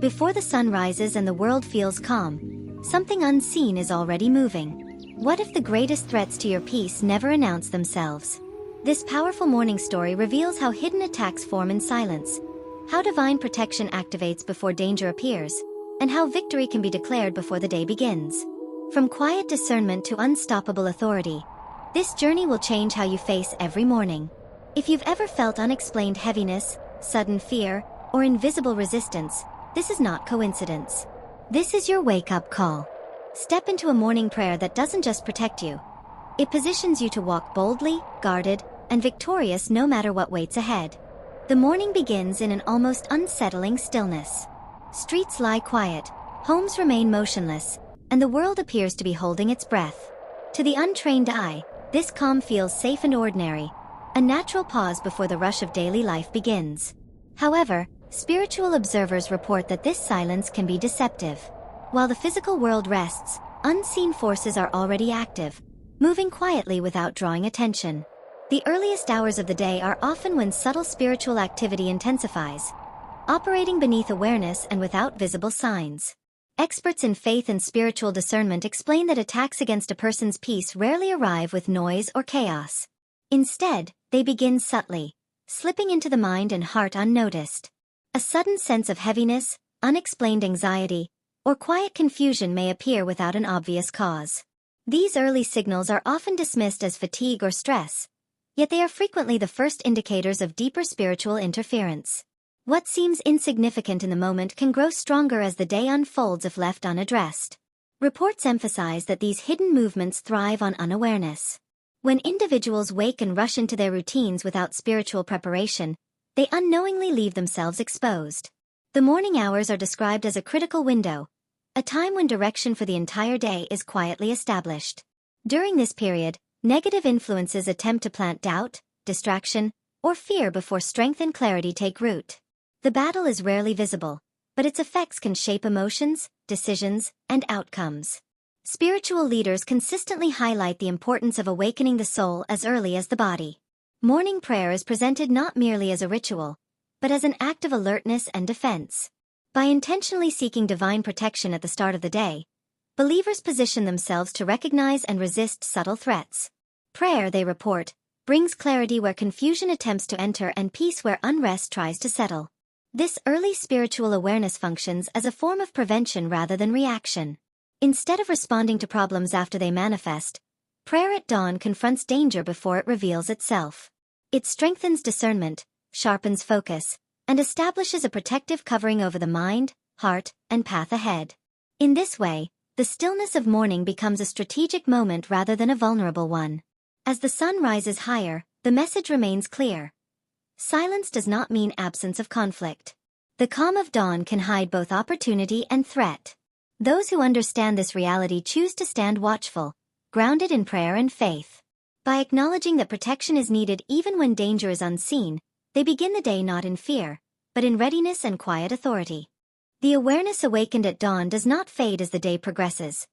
Before the sun rises and the world feels calm, something unseen is already moving. What if the greatest threats to your peace never announce themselves? This powerful morning story reveals how hidden attacks form in silence, how divine protection activates before danger appears, and how victory can be declared before the day begins. From quiet discernment to unstoppable authority, this journey will change how you face every morning. If you've ever felt unexplained heaviness, sudden fear, or invisible resistance, this is not coincidence. This is your wake-up call. Step into a morning prayer that doesn't just protect you. It positions you to walk boldly, guarded, and victorious no matter what waits ahead. The morning begins in an almost unsettling stillness. Streets lie quiet, homes remain motionless, and the world appears to be holding its breath. To the untrained eye, this calm feels safe and ordinary, a natural pause before the rush of daily life begins. However, spiritual observers report that this silence can be deceptive. While the physical world rests, unseen forces are already active, moving quietly without drawing attention. The earliest hours of the day are often when subtle spiritual activity intensifies, operating beneath awareness and without visible signs. Experts in faith and spiritual discernment explain that attacks against a person's peace rarely arrive with noise or chaos. Instead, they begin subtly, slipping into the mind and heart unnoticed. A sudden sense of heaviness, unexplained anxiety, or quiet confusion may appear without an obvious cause. These early signals are often dismissed as fatigue or stress, yet they are frequently the first indicators of deeper spiritual interference. What seems insignificant in the moment can grow stronger as the day unfolds if left unaddressed. Reports emphasize that these hidden movements thrive on unawareness. When individuals wake and rush into their routines without spiritual preparation, they unknowingly leave themselves exposed. The morning hours are described as a critical window, a time when direction for the entire day is quietly established. During this period, negative influences attempt to plant doubt, distraction, or fear before strength and clarity take root. The battle is rarely visible, but its effects can shape emotions, decisions, and outcomes. Spiritual leaders consistently highlight the importance of awakening the soul as early as the body. Morning prayer is presented not merely as a ritual, but as an act of alertness and defense. By intentionally seeking divine protection at the start of the day, believers position themselves to recognize and resist subtle threats. Prayer, they report, brings clarity where confusion attempts to enter and peace where unrest tries to settle. This early spiritual awareness functions as a form of prevention rather than reaction. Instead of responding to problems after they manifest, prayer at dawn confronts danger before it reveals itself. It strengthens discernment, sharpens focus, and establishes a protective covering over the mind, heart, and path ahead. In this way, the stillness of morning becomes a strategic moment rather than a vulnerable one. As the sun rises higher, the message remains clear. Silence does not mean absence of conflict. The calm of dawn can hide both opportunity and threat. Those who understand this reality choose to stand watchful, grounded in prayer and faith. By acknowledging that protection is needed even when danger is unseen, they begin the day not in fear, but in readiness and quiet authority. The awareness awakened at dawn does not fade as the day progresses.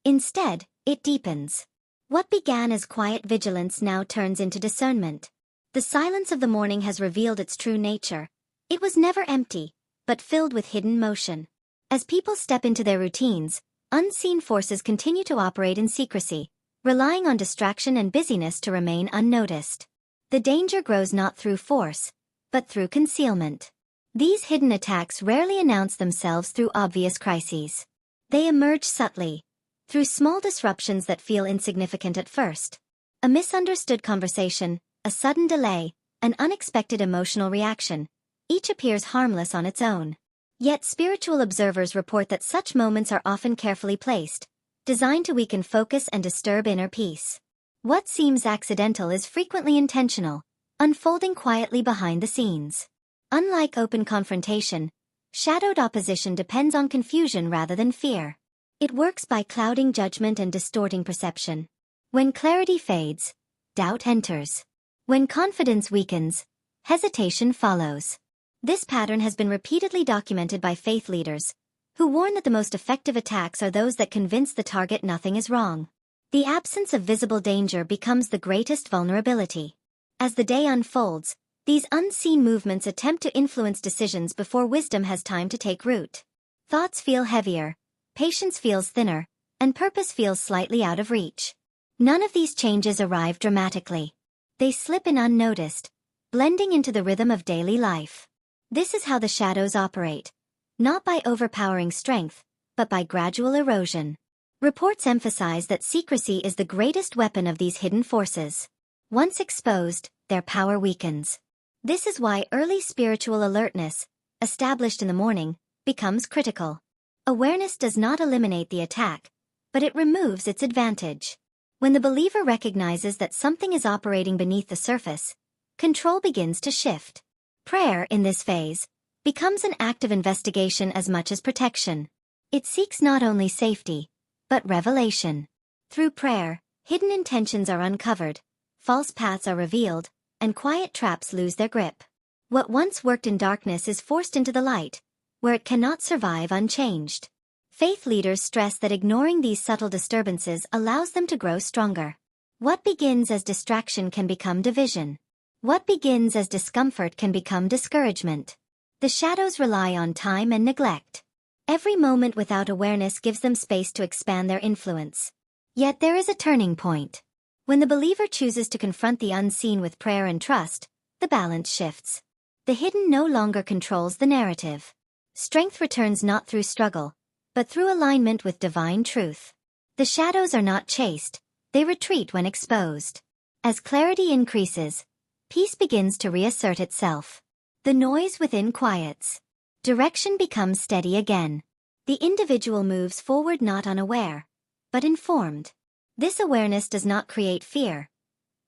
Instead, it deepens. What began as quiet vigilance now turns into discernment. The silence of the morning has revealed its true nature. It was never empty, but filled with hidden motion. As people step into their routines, unseen forces continue to operate in secrecy, relying on distraction and busyness to remain unnoticed. The danger grows not through force, but through concealment. These hidden attacks rarely announce themselves through obvious crises. They emerge subtly, through small disruptions that feel insignificant at first. A misunderstood conversation, a sudden delay, an unexpected emotional reaction, each appears harmless on its own. Yet spiritual observers report that such moments are often carefully placed, designed to weaken focus and disturb inner peace. What seems accidental is frequently intentional, unfolding quietly behind the scenes. Unlike open confrontation, shadowed opposition depends on confusion rather than fear. It works by clouding judgment and distorting perception. When clarity fades, doubt enters. When confidence weakens, hesitation follows. This pattern has been repeatedly documented by faith leaders, who warn that the most effective attacks are those that convince the target nothing is wrong. The absence of visible danger becomes the greatest vulnerability. As the day unfolds, These unseen movements attempt to influence decisions before wisdom has time to take root. Thoughts feel heavier, patience feels thinner, and purpose feels slightly out of reach. None of these changes arrive dramatically. They slip in unnoticed, blending into the rhythm of daily life. This is how the shadows operate, not by overpowering strength, but by gradual erosion. Reports emphasize that secrecy is the greatest weapon of these hidden forces. Once exposed, their power weakens. This is why early spiritual alertness, established in the morning, becomes critical. Awareness does not eliminate the attack, but it removes its advantage. When the believer recognizes that something is operating beneath the surface, control begins to shift. Prayer, in this phase, becomes an act of investigation as much as protection. It seeks not only safety, but revelation. Through prayer, hidden intentions are uncovered, false paths are revealed, and quiet traps lose their grip. What once worked in darkness is forced into the light, where it cannot survive unchanged. Faith leaders stress that ignoring these subtle disturbances allows them to grow stronger. What begins as distraction can become division. What begins as discomfort can become discouragement. The shadows rely on time and neglect. Every moment without awareness gives them space to expand their influence. Yet there is a turning point. When the believer chooses to confront the unseen with prayer and trust, the balance shifts. The hidden no longer controls the narrative. Strength returns not through struggle, but through alignment with divine truth. The shadows are not chased, they retreat when exposed. As clarity increases, peace begins to reassert itself. The noise within quiets. Direction becomes steady again. The individual moves forward not unaware, but informed. This awareness does not create fear.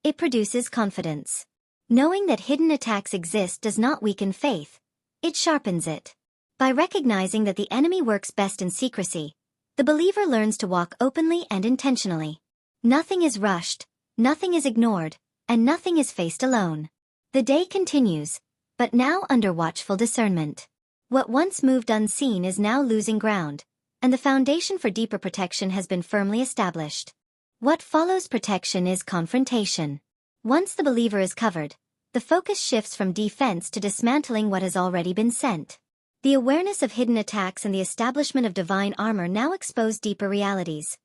It produces confidence. Knowing that hidden attacks exist does not weaken faith, it sharpens it. By recognizing that the enemy works best in secrecy, the believer learns to walk openly and intentionally. Nothing is rushed, nothing is ignored, and nothing is faced alone. The day continues, but now under watchful discernment. What once moved unseen is now losing ground, and the foundation for deeper protection has been firmly established. What follows protection is confrontation. Once the believer is covered, the focus shifts from defense to dismantling what has already been sent. The awareness of hidden attacks and the establishment of divine armor now expose deeper realities.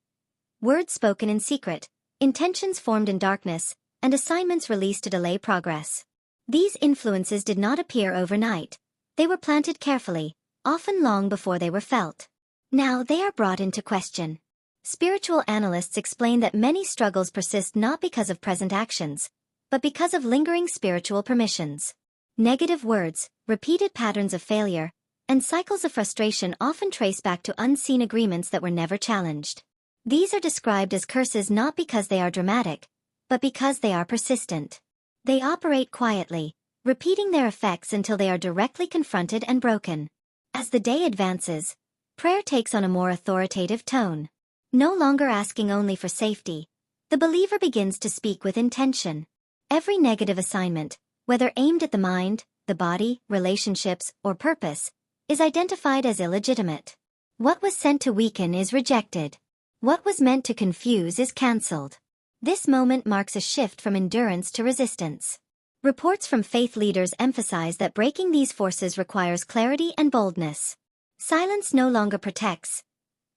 Words spoken in secret, intentions formed in darkness, and assignments released to delay progress. These influences did not appear overnight. They were planted carefully, often long before they were felt. Now they are brought into question. Spiritual analysts explain that many struggles persist not because of present actions, but because of lingering spiritual permissions. Negative words, repeated patterns of failure, and cycles of frustration often trace back to unseen agreements that were never challenged. These are described as curses not because they are dramatic, but because they are persistent. They operate quietly, repeating their effects until they are directly confronted and broken. As the day advances, prayer takes on a more authoritative tone. No longer asking only for safety, the believer begins to speak with intention. Every negative assignment, whether aimed at the mind, the body, relationships, or purpose, is identified as illegitimate. What was sent to weaken is rejected. What was meant to confuse is cancelled. This moment marks a shift from endurance to resistance. Reports from faith leaders emphasize that breaking these forces requires clarity and boldness. Silence no longer protects.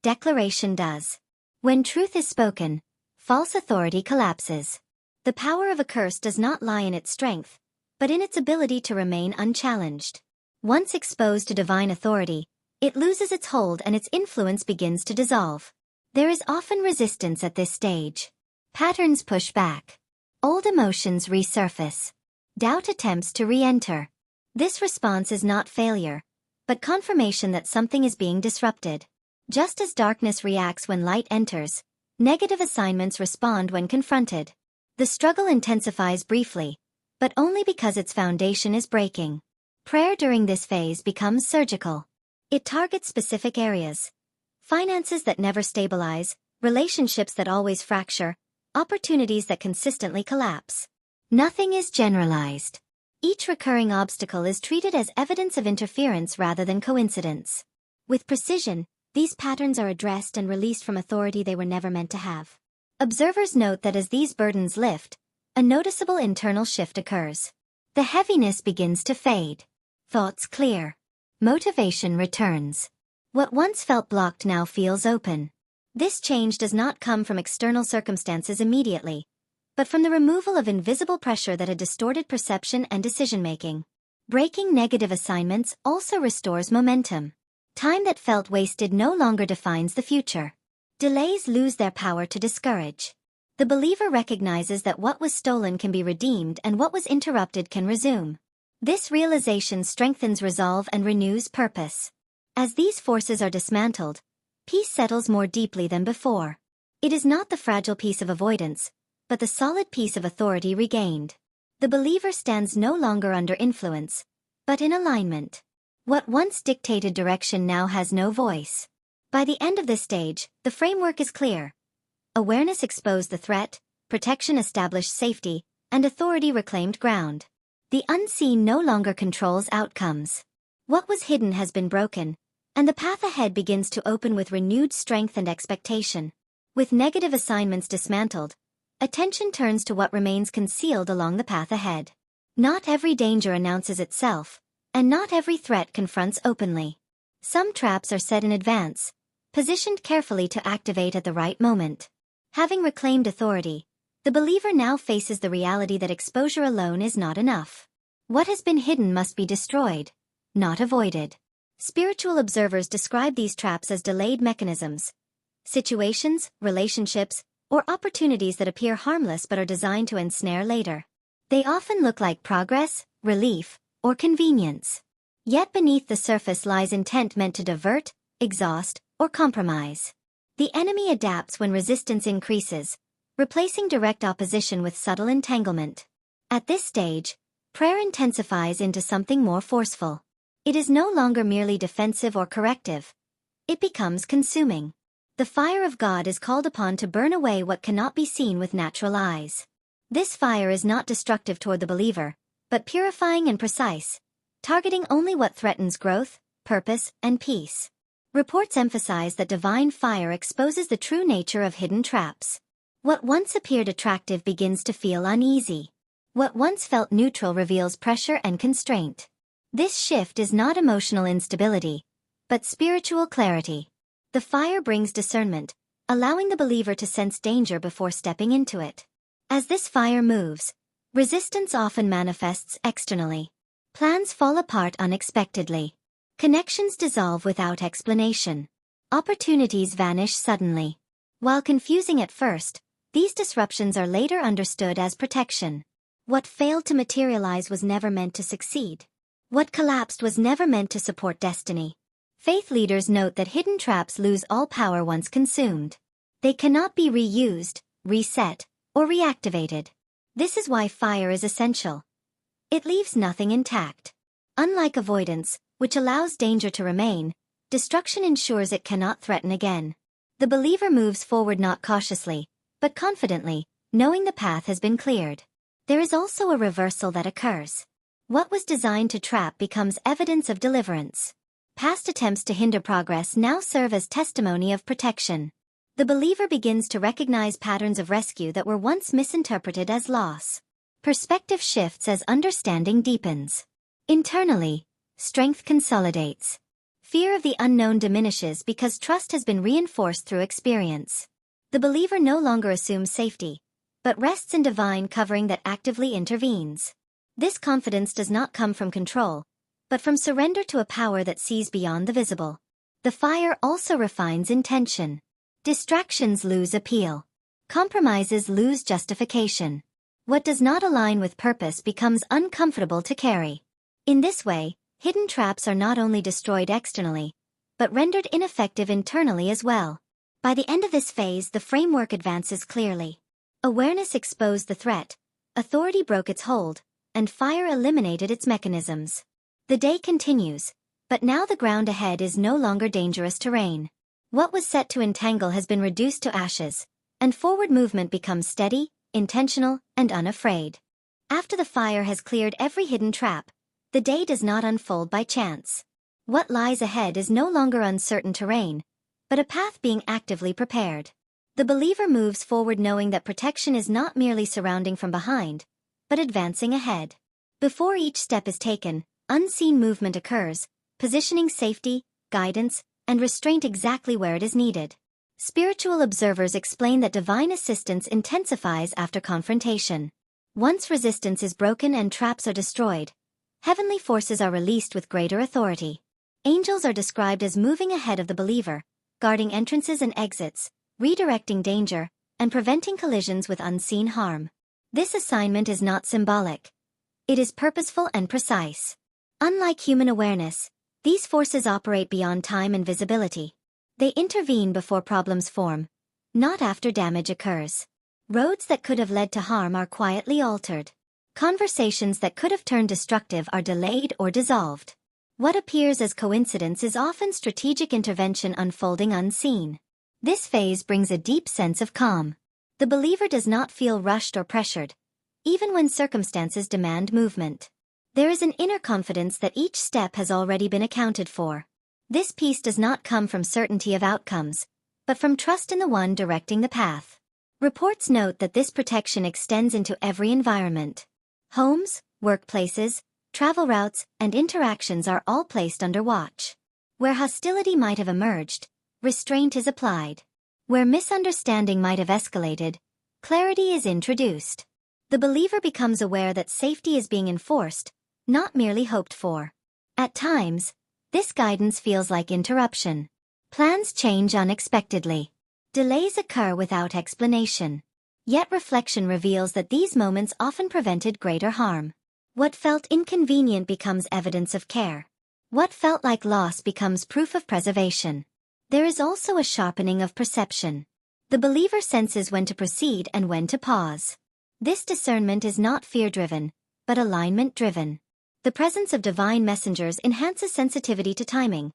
Declaration does. When truth is spoken, false authority collapses. The power of a curse does not lie in its strength, but in its ability to remain unchallenged. Once exposed to divine authority, it loses its hold and its influence begins to dissolve. There is often resistance at this stage. Patterns push back. Old emotions resurface. Doubt attempts to re-enter. This response is not failure, but confirmation that something is being disrupted. Just as darkness reacts when light enters, negative assignments respond when confronted. The struggle intensifies briefly, but only because its foundation is breaking. Prayer during this phase becomes surgical. It targets specific areas. Finances that never stabilize, relationships that always fracture, opportunities that consistently collapse. Nothing is generalized. Each recurring obstacle is treated as evidence of interference rather than coincidence. With precision, these patterns are addressed and released from authority they were never meant to have. Observers note that as these burdens lift, a noticeable internal shift occurs. The heaviness begins to fade. Thoughts clear. Motivation returns. What once felt blocked now feels open. This change does not come from external circumstances immediately, but from the removal of invisible pressure that had distorted perception and decision-making. Breaking negative assignments also restores momentum. Time that felt wasted no longer defines the future. Delays lose their power to discourage. The believer recognizes that what was stolen can be redeemed and what was interrupted can resume. This realization strengthens resolve and renews purpose. As these forces are dismantled, peace settles more deeply than before. It is not the fragile peace of avoidance, but the solid peace of authority regained. The believer stands no longer under influence, but in alignment. What once dictated direction now has no voice. By the end of this stage, the framework is clear. Awareness exposed the threat, protection established safety, and authority reclaimed ground. The unseen no longer controls outcomes. What was hidden has been broken, and the path ahead begins to open with renewed strength and expectation. With negative assignments dismantled, attention turns to what remains concealed along the path ahead. Not every danger announces itself, and not every threat confronts openly. Some traps are set in advance, positioned carefully to activate at the right moment. Having reclaimed authority, the believer now faces the reality that exposure alone is not enough. What has been hidden must be destroyed, not avoided. Spiritual observers describe these traps as delayed mechanisms. Situations, relationships, or opportunities that appear harmless but are designed to ensnare later. They often look like progress, relief, or convenience. Yet beneath the surface lies intent meant to divert, exhaust, or compromise. The enemy adapts when resistance increases, replacing direct opposition with subtle entanglement. At this stage, prayer intensifies into something more forceful. It is no longer merely defensive or corrective. It becomes consuming. The fire of God is called upon to burn away what cannot be seen with natural eyes. This fire is not destructive toward the believer, but purifying and precise, targeting only what threatens growth, purpose, and peace. Reports emphasize that divine fire exposes the true nature of hidden traps. What once appeared attractive begins to feel uneasy. What once felt neutral reveals pressure and constraint. This shift is not emotional instability, but spiritual clarity. The fire brings discernment, allowing the believer to sense danger before stepping into it. As this fire moves, resistance often manifests externally. Plans fall apart unexpectedly. Connections dissolve without explanation. Opportunities vanish suddenly. While confusing at first, these disruptions are later understood as protection. What failed to materialize was never meant to succeed. What collapsed was never meant to support destiny. Faith leaders note that hidden traps lose all power once consumed. They cannot be reused, reset, or reactivated. This is why fire is essential. It leaves nothing intact. Unlike avoidance, which allows danger to remain, destruction ensures it cannot threaten again. The believer moves forward not cautiously, but confidently, knowing the path has been cleared. There is also a reversal that occurs. What was designed to trap becomes evidence of deliverance. Past attempts to hinder progress now serve as testimony of protection. The believer begins to recognize patterns of rescue that were once misinterpreted as loss. Perspective shifts as understanding deepens. Internally, strength consolidates. Fear of the unknown diminishes because trust has been reinforced through experience. The believer no longer assumes safety, but rests in divine covering that actively intervenes. This confidence does not come from control, but from surrender to a power that sees beyond the visible. The fire also refines intention. Distractions lose appeal. Compromises lose justification. What does not align with purpose becomes uncomfortable to carry. In this way, hidden traps are not only destroyed externally, but rendered ineffective internally as well. By the end of this phase, the framework advances clearly. Awareness exposed the threat, authority broke its hold, and fire eliminated its mechanisms. The day continues, but now the ground ahead is no longer dangerous terrain. What was set to entangle has been reduced to ashes, and forward movement becomes steady, intentional, and unafraid. After the fire has cleared every hidden trap, the day does not unfold by chance. What lies ahead is no longer uncertain terrain, but a path being actively prepared. The believer moves forward knowing that protection is not merely surrounding from behind, but advancing ahead. Before each step is taken, unseen movement occurs, positioning safety, guidance, and restraint exactly where it is needed. Spiritual observers explain that divine assistance intensifies after confrontation. Once resistance is broken and traps are destroyed, heavenly forces are released with greater authority. Angels are described as moving ahead of the believer, guarding entrances and exits, redirecting danger, and preventing collisions with unseen harm. This assignment is not symbolic. It is purposeful and precise. Unlike human awareness, these forces operate beyond time and visibility. They intervene before problems form, not after damage occurs. Roads that could have led to harm are quietly altered. Conversations that could have turned destructive are delayed or dissolved. What appears as coincidence is often strategic intervention unfolding unseen. This phase brings a deep sense of calm. The believer does not feel rushed or pressured, even when circumstances demand movement. There is an inner confidence that each step has already been accounted for. This peace does not come from certainty of outcomes, but from trust in the one directing the path. Reports note that this protection extends into every environment. Homes, workplaces, travel routes, and interactions are all placed under watch. Where hostility might have emerged, restraint is applied. Where misunderstanding might have escalated, clarity is introduced. The believer becomes aware that safety is being enforced, not merely hoped for. At times, this guidance feels like interruption. Plans change unexpectedly. Delays occur without explanation. Yet reflection reveals that these moments often prevented greater harm. What felt inconvenient becomes evidence of care. What felt like loss becomes proof of preservation. There is also a sharpening of perception. The believer senses when to proceed and when to pause. This discernment is not fear-driven, but alignment-driven. The presence of divine messengers enhances sensitivity to timing,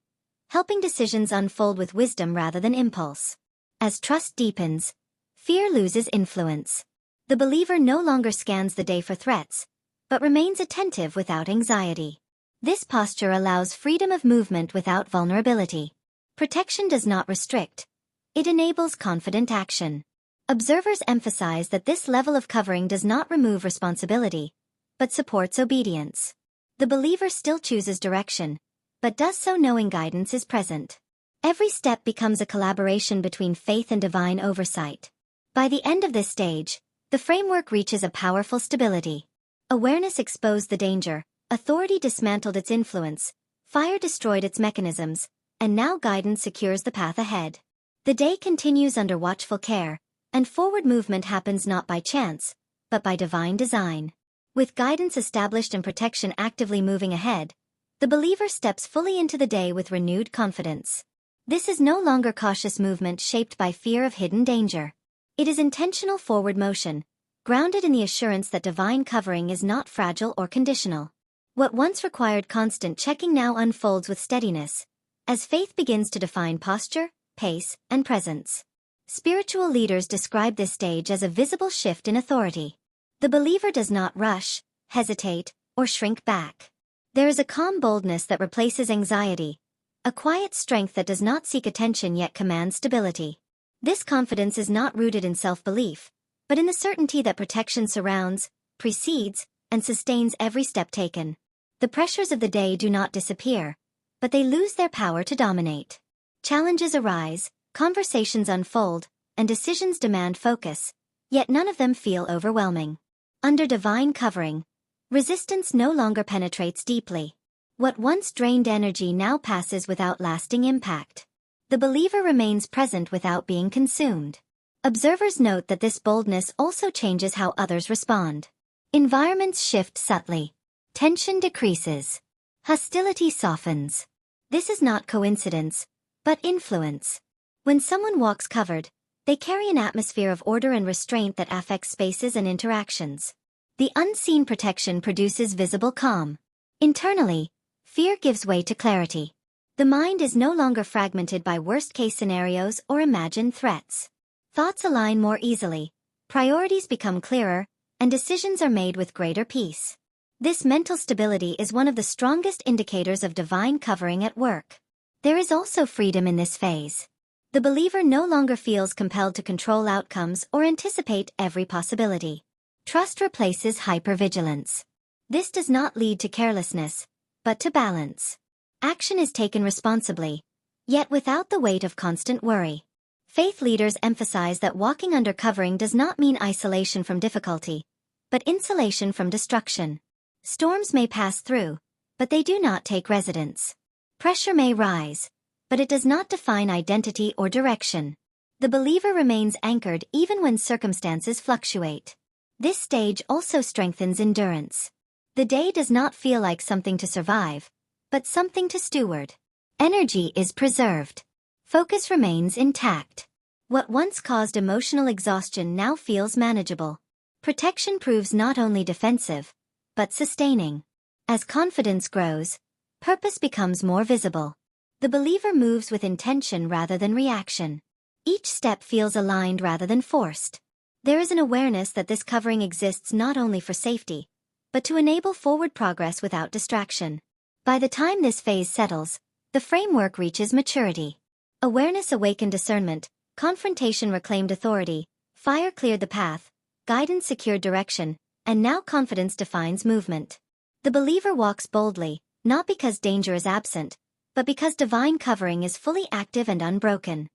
helping decisions unfold with wisdom rather than impulse. As trust deepens, fear loses influence. The believer no longer scans the day for threats, but remains attentive without anxiety. This posture allows freedom of movement without vulnerability. Protection does not restrict. It enables confident action. Observers emphasize that this level of covering does not remove responsibility, but supports obedience. The believer still chooses direction, but does so knowing guidance is present. Every step becomes a collaboration between faith and divine oversight. By the end of this stage, the framework reaches a powerful stability. Awareness exposed the danger, authority dismantled its influence, fire destroyed its mechanisms, and now guidance secures the path ahead. The day continues under watchful care, and forward movement happens not by chance, but by divine design. With guidance established and protection actively moving ahead, the believer steps fully into the day with renewed confidence. This is no longer cautious movement shaped by fear of hidden danger. It is intentional forward motion, grounded in the assurance that divine covering is not fragile or conditional. What once required constant checking now unfolds with steadiness, as faith begins to define posture, pace, and presence. Spiritual leaders describe this stage as a visible shift in authority. The believer does not rush, hesitate, or shrink back. There is a calm boldness that replaces anxiety, a quiet strength that does not seek attention yet commands stability. This confidence is not rooted in self-belief, but in the certainty that protection surrounds, precedes, and sustains every step taken. The pressures of the day do not disappear, but they lose their power to dominate. Challenges arise, conversations unfold, and decisions demand focus, yet none of them feel overwhelming. Under divine covering, resistance no longer penetrates deeply. What once drained energy now passes without lasting impact. The believer remains present without being consumed. Observers note that this boldness also changes how others respond. Environments shift subtly. Tension decreases. Hostility softens. This is not coincidence, but influence. When someone walks covered, they carry an atmosphere of order and restraint that affects spaces and interactions. The unseen protection produces visible calm. Internally, fear gives way to clarity. The mind is no longer fragmented by worst-case scenarios or imagined threats. Thoughts align more easily, priorities become clearer, and decisions are made with greater peace. This mental stability is one of the strongest indicators of divine covering at work. There is also freedom in this phase. The believer no longer feels compelled to control outcomes or anticipate every possibility. Trust replaces hypervigilance. This does not lead to carelessness, but to balance. Action is taken responsibly, yet without the weight of constant worry. Faith leaders emphasize that walking under covering does not mean isolation from difficulty, but insulation from destruction. Storms may pass through, but they do not take residence. Pressure may rise, but it does not define identity or direction. The believer remains anchored even when circumstances fluctuate. This stage also strengthens endurance. The day does not feel like something to survive, but something to steward. Energy is preserved. Focus remains intact. What once caused emotional exhaustion now feels manageable. Protection proves not only defensive, but sustaining. As confidence grows, purpose becomes more visible. The believer moves with intention rather than reaction. Each step feels aligned rather than forced. There is an awareness that this covering exists not only for safety, but to enable forward progress without distraction. By the time this phase settles, the framework reaches maturity. Awareness awakened discernment, confrontation reclaimed authority, fire cleared the path, guidance secured direction, and now confidence defines movement. The believer walks boldly, not because danger is absent, but because divine covering is fully active and unbroken.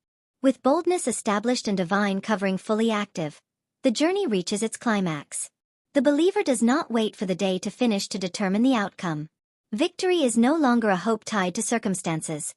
With boldness established and divine covering fully active, the journey reaches its climax. The believer does not wait for the day to finish to determine the outcome. Victory is no longer a hope tied to circumstances.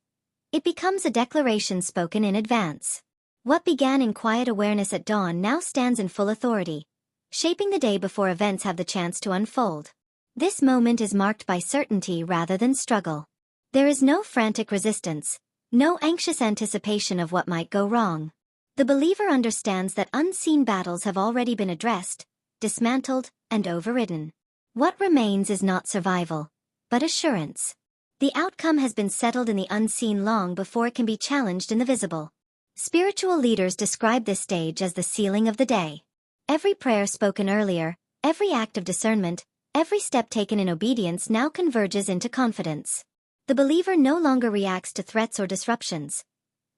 It becomes a declaration spoken in advance. What began in quiet awareness at dawn now stands in full authority, shaping the day before events have the chance to unfold. This moment is marked by certainty rather than struggle. There is no frantic resistance, no anxious anticipation of what might go wrong. The believer understands that unseen battles have already been addressed, dismantled, and overridden. What remains is not survival, but assurance. The outcome has been settled in the unseen long before it can be challenged in the visible. Spiritual leaders describe this stage as the sealing of the day. Every prayer spoken earlier, every act of discernment, every step taken in obedience now converges into confidence. The believer no longer reacts to threats or disruptions.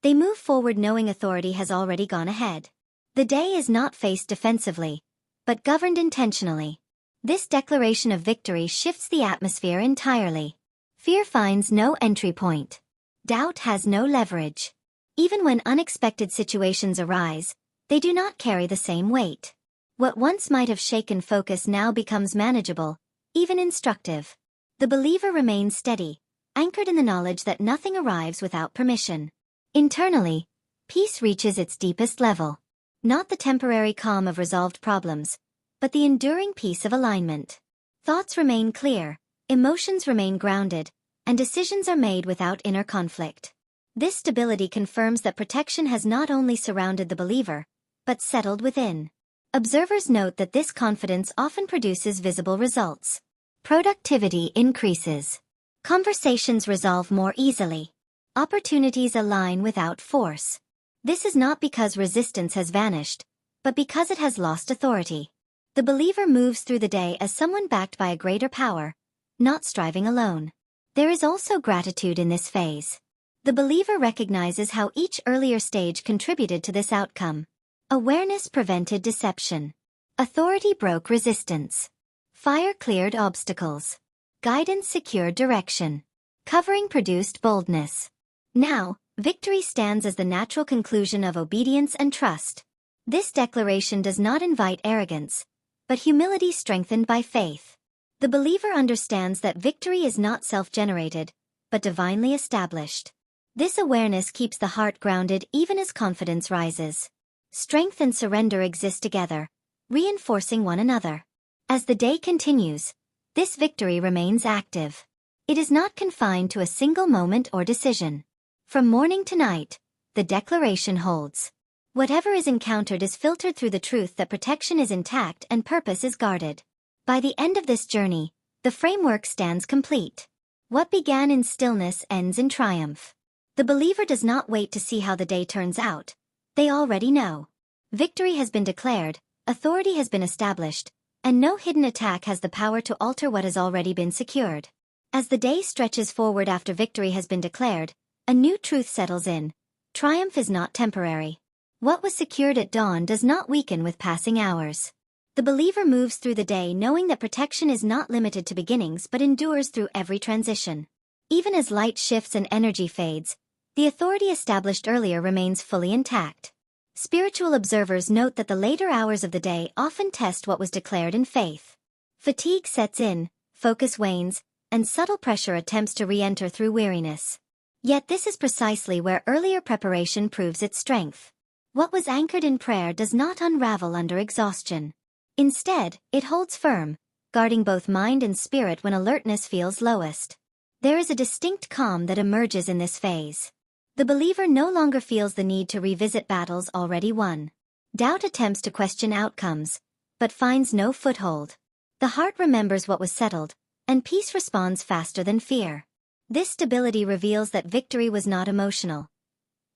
They move forward knowing authority has already gone ahead. The day is not faced defensively, but governed intentionally. This declaration of victory shifts the atmosphere entirely. Fear finds no entry point. Doubt has no leverage. Even when unexpected situations arise, they do not carry the same weight. What once might have shaken focus now becomes manageable, even instructive. The believer remains steady, anchored in the knowledge that nothing arrives without permission. Internally, peace reaches its deepest level. Not the temporary calm of resolved problems, but the enduring peace of alignment. Thoughts remain clear, emotions remain grounded, and decisions are made without inner conflict. This stability confirms that protection has not only surrounded the believer, but settled within. Observers note that this confidence often produces visible results. Productivity increases. Conversations resolve more easily. Opportunities align without force. This is not because resistance has vanished, but because it has lost authority. The believer moves through the day as someone backed by a greater power, not striving alone. There is also gratitude in this phase. The believer recognizes how each earlier stage contributed to this outcome. Awareness prevented deception. Authority broke resistance. Fire cleared obstacles. Guidance secured direction. Covering produced boldness. Now, victory stands as the natural conclusion of obedience and trust. This declaration does not invite arrogance, but humility strengthened by faith. The believer understands that victory is not self-generated, but divinely established. This awareness keeps the heart grounded even as confidence rises. Strength and surrender exist together, reinforcing one another. As the day continues, this victory remains active. It is not confined to a single moment or decision. From morning to night, the declaration holds. Whatever is encountered is filtered through the truth that protection is intact and purpose is guarded. By the end of this journey, the framework stands complete. What began in stillness ends in triumph. The believer does not wait to see how the day turns out. They already know. Victory has been declared, authority has been established, and no hidden attack has the power to alter what has already been secured. As the day stretches forward after victory has been declared, a new truth settles in. Triumph is not temporary. What was secured at dawn does not weaken with passing hours. The believer moves through the day knowing that protection is not limited to beginnings but endures through every transition. Even as light shifts and energy fades, the authority established earlier remains fully intact. Spiritual observers note that the later hours of the day often test what was declared in faith. Fatigue sets in, focus wanes, and subtle pressure attempts to re-enter through weariness. Yet this is precisely where earlier preparation proves its strength. What was anchored in prayer does not unravel under exhaustion. Instead, it holds firm, guarding both mind and spirit when alertness feels lowest. There is a distinct calm that emerges in this phase. The believer no longer feels the need to revisit battles already won. Doubt attempts to question outcomes, but finds no foothold. The heart remembers what was settled, and peace responds faster than fear. This stability reveals that victory was not emotional.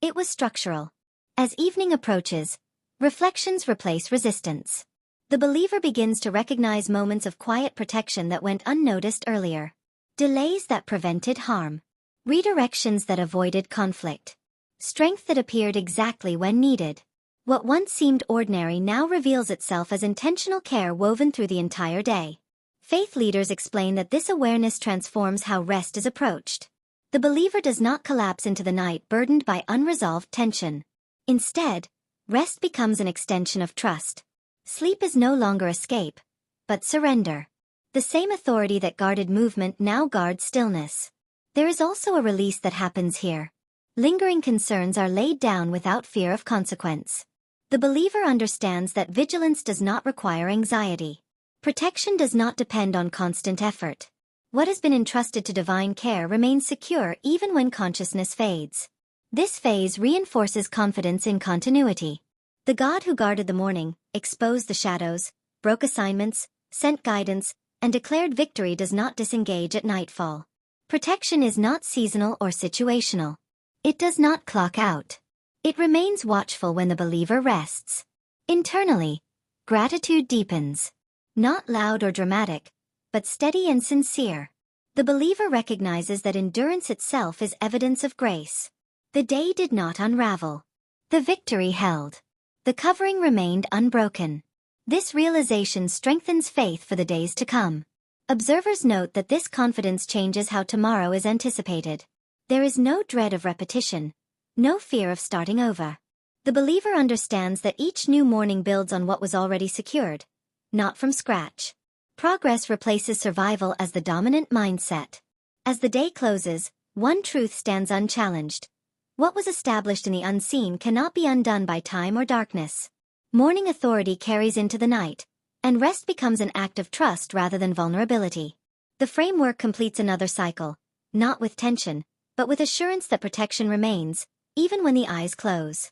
It was structural. As evening approaches, reflections replace resistance. The believer begins to recognize moments of quiet protection that went unnoticed earlier. Delays that prevented harm. Redirections that avoided conflict. Strength that appeared exactly when needed. What once seemed ordinary now reveals itself as intentional care woven through the entire day. Faith leaders explain that this awareness transforms how rest is approached. The believer does not collapse into the night burdened by unresolved tension. Instead, rest becomes an extension of trust. Sleep is no longer escape, but surrender. The same authority that guarded movement now guards stillness. There is also a release that happens here. Lingering concerns are laid down without fear of consequence. The believer understands that vigilance does not require anxiety. Protection does not depend on constant effort. What has been entrusted to divine care remains secure even when consciousness fades. This phase reinforces confidence in continuity. The God who guarded the morning, exposed the shadows, broke assignments, sent guidance, and declared victory does not disengage at nightfall. Protection is not seasonal or situational. It does not clock out. It remains watchful when the believer rests. Internally, gratitude deepens. Not loud or dramatic, but steady and sincere. The believer recognizes that endurance itself is evidence of grace. The day did not unravel. The victory held. The covering remained unbroken. This realization strengthens faith for the days to come. Observers note that this confidence changes how tomorrow is anticipated. There is no dread of repetition, no fear of starting over. The believer understands that each new morning builds on what was already secured, not from scratch. Progress replaces survival as the dominant mindset. As the day closes, one truth stands unchallenged. What was established in the unseen cannot be undone by time or darkness. Morning authority carries into the night, and rest becomes an act of trust rather than vulnerability. The framework completes another cycle, not with tension, but with assurance that protection remains, even when the eyes close.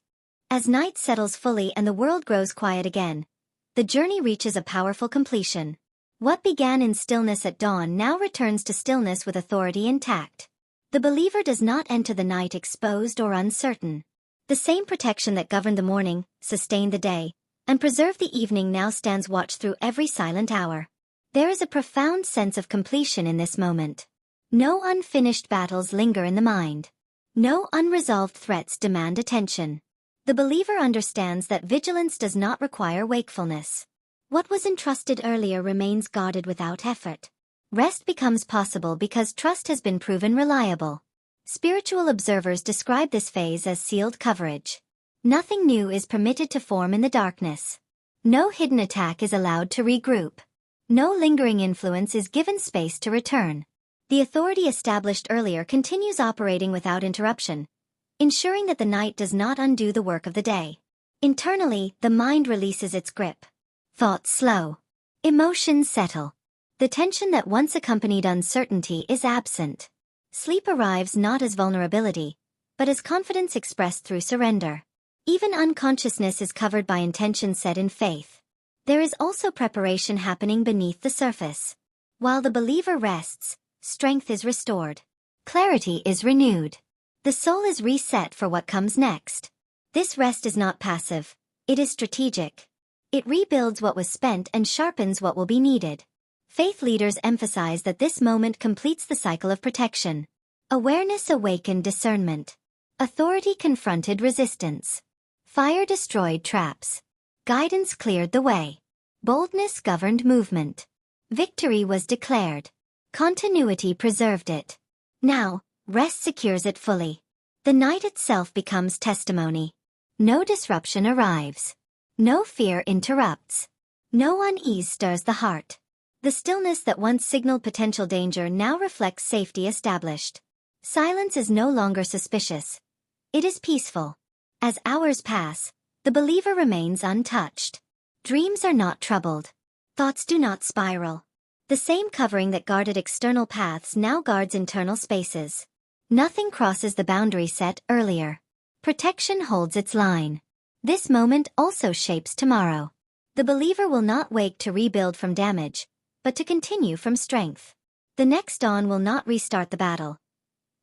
As night settles fully and the world grows quiet again, the journey reaches a powerful completion. What began in stillness at dawn now returns to stillness with authority intact. The believer does not enter the night exposed or uncertain. The same protection that governed the morning, sustained the day, and preserved the evening now stands watch through every silent hour. There is a profound sense of completion in this moment. No unfinished battles linger in the mind. No unresolved threats demand attention. The believer understands that vigilance does not require wakefulness. What was entrusted earlier remains guarded without effort. Rest becomes possible because trust has been proven reliable. Spiritual observers describe this phase as sealed coverage. Nothing new is permitted to form in the darkness. No hidden attack is allowed to regroup. No lingering influence is given space to return. The authority established earlier continues operating without interruption, ensuring that the night does not undo the work of the day. Internally, the mind releases its grip. Thoughts slow. Emotions settle. The tension that once accompanied uncertainty is absent. Sleep arrives not as vulnerability, but as confidence expressed through surrender. Even unconsciousness is covered by intention set in faith. There is also preparation happening beneath the surface. While the believer rests, strength is restored. Clarity is renewed. The soul is reset for what comes next. This rest is not passive, it is strategic. It rebuilds what was spent and sharpens what will be needed. Faith leaders emphasize that this moment completes the cycle of protection. Awareness awakened discernment. Authority confronted resistance. Fire destroyed traps. Guidance cleared the way. Boldness governed movement. Victory was declared. Continuity preserved it. Now, rest secures it fully. The night itself becomes testimony. No disruption arrives. No fear interrupts. No unease stirs the heart. The stillness that once signaled potential danger now reflects safety established. Silence is no longer suspicious. It is peaceful. As hours pass, the believer remains untouched. Dreams are not troubled. Thoughts do not spiral. The same covering that guarded external paths now guards internal spaces. Nothing crosses the boundary set earlier. Protection holds its line. This moment also shapes tomorrow. The believer will not wake to rebuild from damage, but to continue from strength. The next dawn will not restart the battle.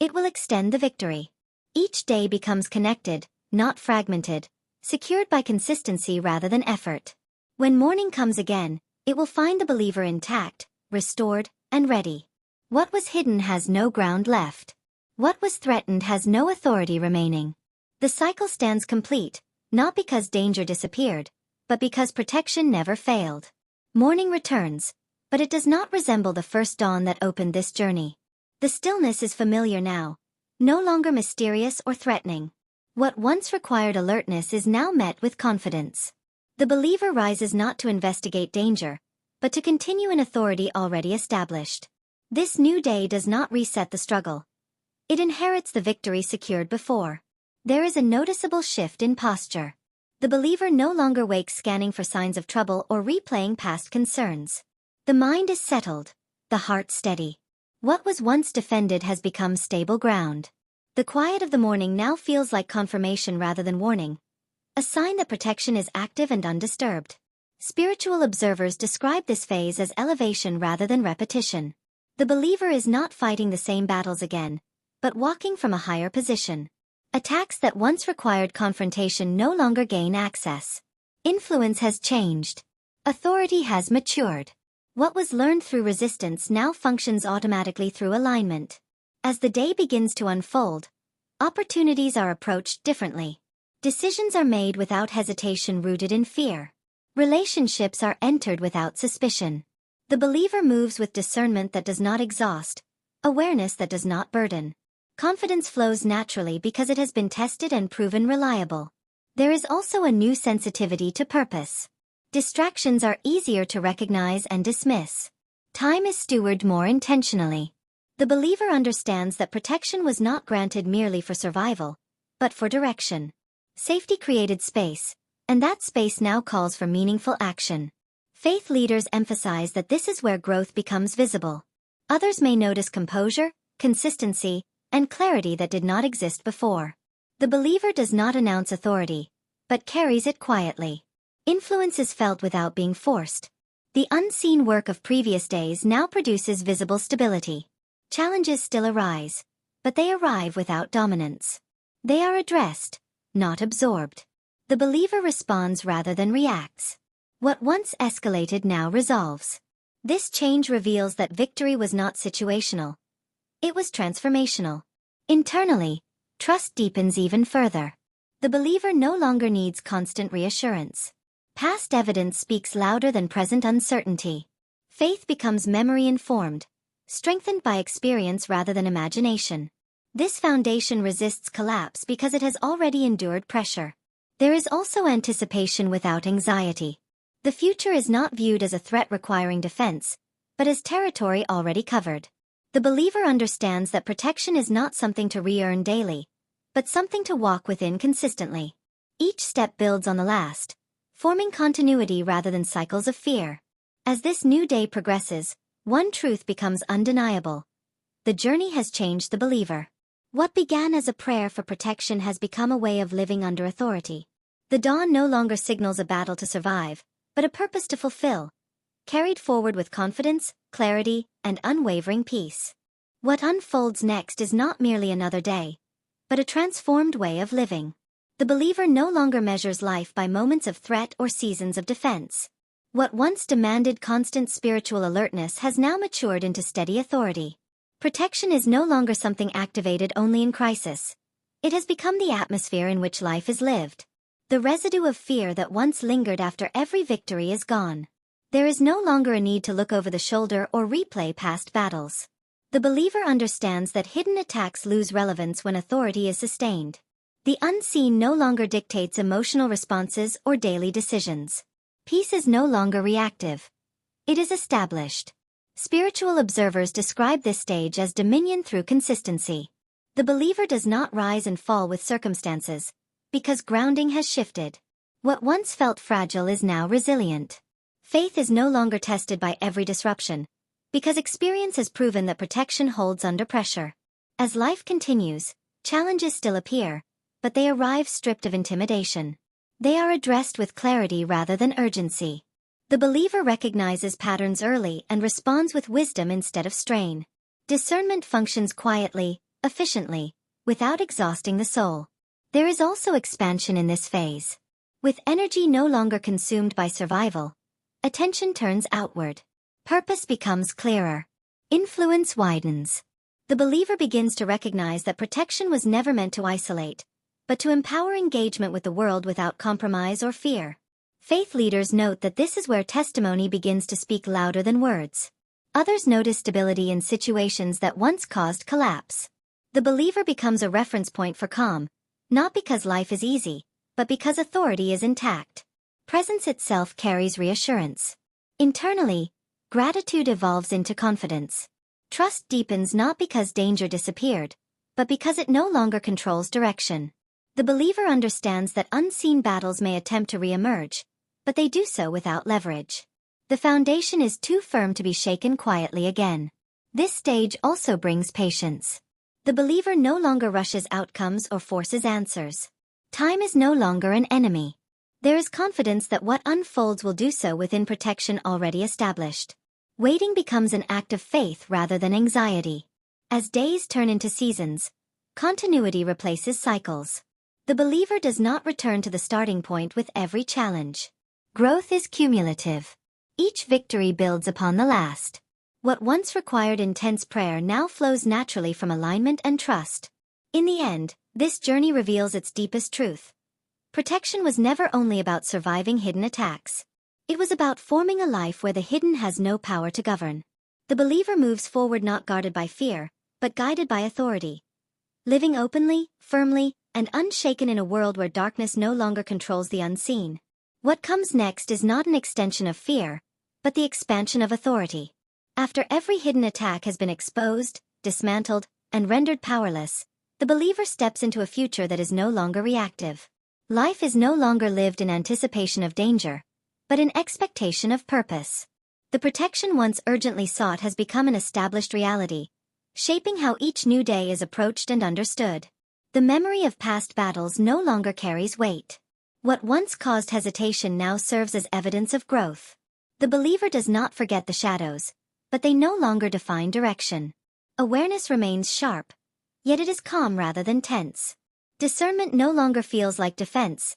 It will extend the victory. Each day becomes connected, not fragmented, secured by consistency rather than effort. When morning comes again, it will find the believer intact, restored, and ready. What was hidden has no ground left. What was threatened has no authority remaining. The cycle stands complete, not because danger disappeared, but because protection never failed. Morning returns, but it does not resemble the first dawn that opened this journey. The stillness is familiar now, no longer mysterious or threatening. What once required alertness is now met with confidence. The believer rises not to investigate danger, but to continue in authority already established. This new day does not reset the struggle. It inherits the victory secured before. There is a noticeable shift in posture. The believer no longer wakes scanning for signs of trouble or replaying past concerns. The mind is settled, the heart steady. What was once defended has become stable ground. The quiet of the morning now feels like confirmation rather than warning, a sign that protection is active and undisturbed. Spiritual observers describe this phase as elevation rather than repetition. The believer is not fighting the same battles again, but walking from a higher position. Attacks that once required confrontation no longer gain access. Influence has changed. Authority has matured. What was learned through resistance now functions automatically through alignment. As the day begins to unfold, opportunities are approached differently. Decisions are made without hesitation rooted in fear. Relationships are entered without suspicion. The believer moves with discernment that does not exhaust, awareness that does not burden. Confidence flows naturally because it has been tested and proven reliable. There is also a new sensitivity to purpose. Distractions are easier to recognize and dismiss. Time is stewarded more intentionally. The believer understands that protection was not granted merely for survival, but for direction. Safety created space, and that space now calls for meaningful action. Faith leaders emphasize that this is where growth becomes visible. Others may notice composure, consistency, and clarity that did not exist before. The believer does not announce authority, but carries it quietly. Influence is felt without being forced. The unseen work of previous days now produces visible stability. Challenges still arise, but they arrive without dominance. They are addressed, not absorbed. The believer responds rather than reacts. What once escalated now resolves. This change reveals that victory was not situational. It was transformational. Internally, trust deepens even further. The believer no longer needs constant reassurance. Past evidence speaks louder than present uncertainty. Faith becomes memory-informed, strengthened by experience rather than imagination. This foundation resists collapse because it has already endured pressure. There is also anticipation without anxiety. The future is not viewed as a threat requiring defense, but as territory already covered. The believer understands that protection is not something to re-earn daily, but something to walk within consistently. Each step builds on the last, forming continuity rather than cycles of fear. As this new day progresses, one truth becomes undeniable. The journey has changed the believer. What began as a prayer for protection has become a way of living under authority. The dawn no longer signals a battle to survive, but a purpose to fulfill, carried forward with confidence, clarity, and unwavering peace. What unfolds next is not merely another day, but a transformed way of living. The believer no longer measures life by moments of threat or seasons of defense. What once demanded constant spiritual alertness has now matured into steady authority. Protection is no longer something activated only in crisis. It has become the atmosphere in which life is lived. The residue of fear that once lingered after every victory is gone. There is no longer a need to look over the shoulder or replay past battles. The believer understands that hidden attacks lose relevance when authority is sustained. The unseen no longer dictates emotional responses or daily decisions. Peace is no longer reactive. It is established. Spiritual observers describe this stage as dominion through consistency. The believer does not rise and fall with circumstances, because grounding has shifted. What once felt fragile is now resilient. Faith is no longer tested by every disruption, because experience has proven that protection holds under pressure. As life continues, challenges still appear, but they arrive stripped of intimidation. They are addressed with clarity rather than urgency. The believer recognizes patterns early and responds with wisdom instead of strain. Discernment functions quietly, efficiently, without exhausting the soul. There is also expansion in this phase. With energy no longer consumed by survival, attention turns outward. Purpose becomes clearer. Influence widens. The believer begins to recognize that protection was never meant to isolate, but to empower engagement with the world without compromise or fear. Faith leaders note that this is where testimony begins to speak louder than words. Others notice stability in situations that once caused collapse. The believer becomes a reference point for calm, not because life is easy, but because authority is intact. Presence itself carries reassurance. Internally, gratitude evolves into confidence. Trust deepens not because danger disappeared, but because it no longer controls direction. The believer understands that unseen battles may attempt to re-emerge, but they do so without leverage. The foundation is too firm to be shaken quietly again. This stage also brings patience. The believer no longer rushes outcomes or forces answers. Time is no longer an enemy. There is confidence that what unfolds will do so within protection already established. Waiting becomes an act of faith rather than anxiety. As days turn into seasons, continuity replaces cycles. The believer does not return to the starting point with every challenge. Growth is cumulative. Each victory builds upon the last. What once required intense prayer now flows naturally from alignment and trust. In the end, this journey reveals its deepest truth. Protection was never only about surviving hidden attacks. It was about forming a life where the hidden has no power to govern. The believer moves forward not guarded by fear, but guided by authority. Living openly, firmly, and unshaken in a world where darkness no longer controls the unseen. What comes next is not an extension of fear, but the expansion of authority. After every hidden attack has been exposed, dismantled, and rendered powerless, the believer steps into a future that is no longer reactive. Life is no longer lived in anticipation of danger, but in expectation of purpose. The protection once urgently sought has become an established reality, shaping how each new day is approached and understood. The memory of past battles no longer carries weight. What once caused hesitation now serves as evidence of growth. The believer does not forget the shadows, but they no longer define direction. Awareness remains sharp, yet it is calm rather than tense. Discernment no longer feels like defense.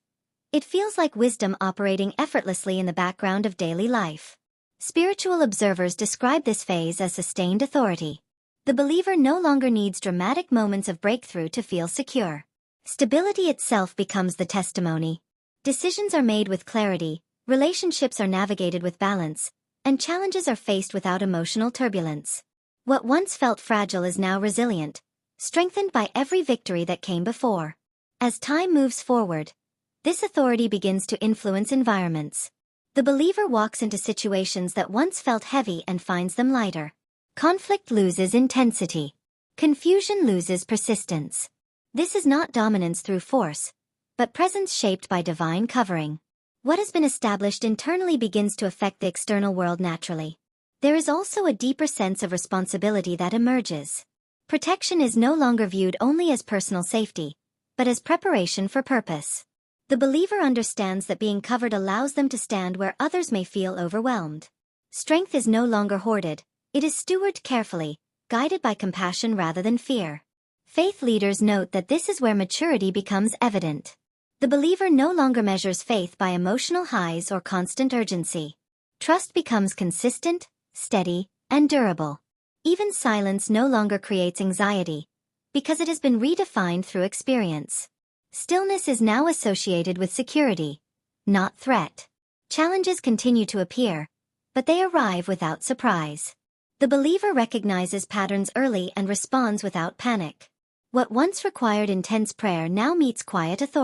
It feels like wisdom operating effortlessly in the background of daily life. Spiritual observers describe this phase as sustained authority. The believer no longer needs dramatic moments of breakthrough to feel secure. Stability itself becomes the testimony. Decisions are made with clarity, relationships are navigated with balance, and challenges are faced without emotional turbulence. What once felt fragile is now resilient, strengthened by every victory that came before. As time moves forward, this authority begins to influence environments. The believer walks into situations that once felt heavy and finds them lighter. Conflict loses intensity. Confusion loses persistence. This is not dominance through force, but presence shaped by divine covering. What has been established internally begins to affect the external world naturally. There is also a deeper sense of responsibility that emerges. Protection is no longer viewed only as personal safety, but as preparation for purpose. The believer understands that being covered allows them to stand where others may feel overwhelmed. Strength is no longer hoarded, it is stewarded carefully, guided by compassion rather than fear. Faith leaders note that this is where maturity becomes evident. The believer no longer measures faith by emotional highs or constant urgency. Trust becomes consistent, steady, and durable. Even silence no longer creates anxiety, because it has been redefined through experience. Stillness is now associated with security, not threat. Challenges continue to appear, but they arrive without surprise. The believer recognizes patterns early and responds without panic. What once required intense prayer now meets quiet authority.